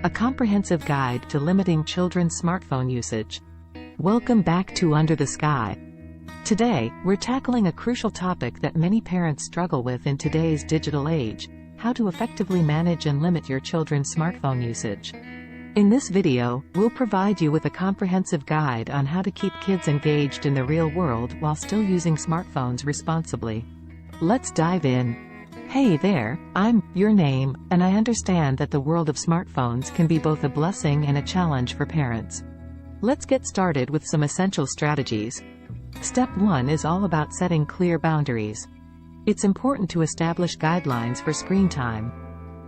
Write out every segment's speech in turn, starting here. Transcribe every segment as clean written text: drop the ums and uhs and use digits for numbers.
a comprehensive guide to limiting children's smartphone usage. Welcome back to Under the Sky. Today, we're tackling a crucial topic that many parents struggle with in today's digital age: how to effectively manage and limit your children's smartphone usage. In this video, we'll provide you with a comprehensive guide on how to keep kids engaged in the real world while still using smartphones responsibly. Let's dive in. Hey there, I'm your name, and I understand that the world of smartphones can be both a blessing and a challenge for parents. Let's get started with some essential strategies. Step 1 is all about setting clear boundaries. It's important to establish guidelines for screen time.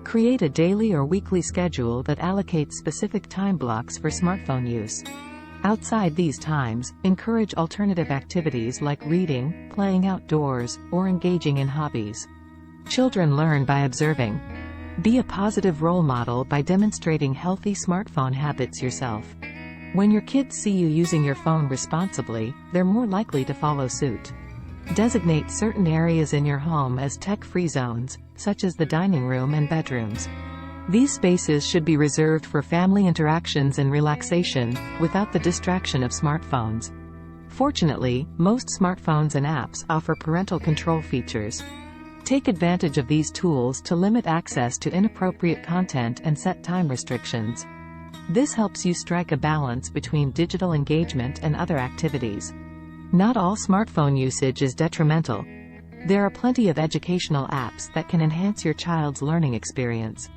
Create a daily or weekly schedule that allocates specific time blocks for smartphone use. Outside these times, encourage alternative activities like reading, playing outdoors, or engaging in hobbies. Children learn by observing. Be a positive role model by demonstrating healthy smartphone habits yourself. When your kids see you using your phone responsibly, they're more likely to follow suit. Designate certain areas in your home as tech-free zones, such as the dining room and bedrooms. These spaces should be reserved for family interactions and relaxation, without the distraction of smartphones. Fortunately, most smartphones and apps offer parental control features. Take advantage of these tools to limit access to inappropriate content and set time restrictions. This helps you strike a balance between digital engagement and other activities. Not all smartphone usage is detrimental. There are plenty of educational apps that can enhance your child's learning experience.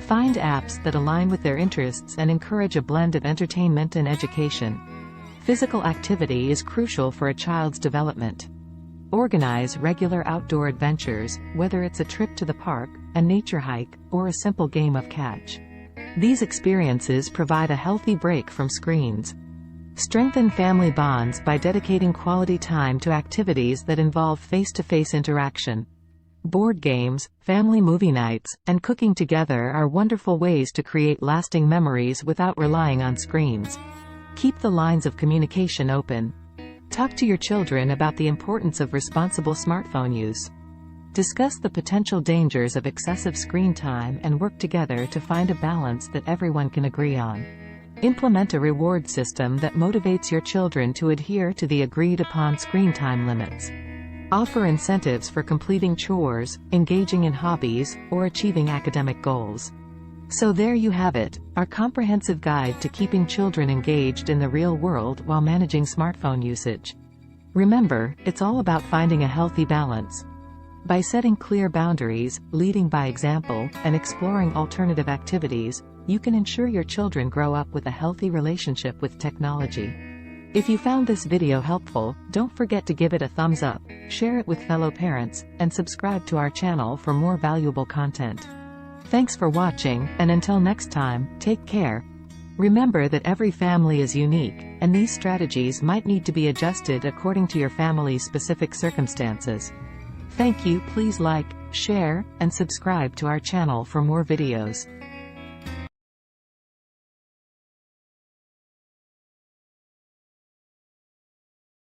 Find apps that align with their interests and encourage a blend of entertainment and education. Physical activity is crucial for a child's development. Organize regular outdoor adventures, whether it's a trip to the park, a nature hike, or a simple game of catch. These experiences provide a healthy break from screens. Strengthen family bonds by dedicating quality time to activities that involve face-to-face interaction. Board games, family movie nights, and cooking together are wonderful ways to create lasting memories without relying on screens. Keep the lines of communication open. Talk to your children about the importance of responsible smartphone use. Discuss the potential dangers of excessive screen time and work together to find a balance that everyone can agree on. Implement a reward system that motivates your children to adhere to the agreed-upon screen time limits. Offer incentives for completing chores, engaging in hobbies, or achieving academic goals. So there you have it, our comprehensive guide to keeping children engaged in the real world while managing smartphone usage. Remember, it's all about finding a healthy balance. By setting clear boundaries, leading by example, and exploring alternative activities, you can ensure your children grow up with a healthy relationship with technology. If you found this video helpful, don't forget to give it a thumbs up, share it with fellow parents, and subscribe to our channel for more valuable content. Thanks for watching, and until next time, take care. Remember that every family is unique, and these strategies might need to be adjusted according to your family's specific circumstances. Thank you. Please like, share, and subscribe to our channel for more videos.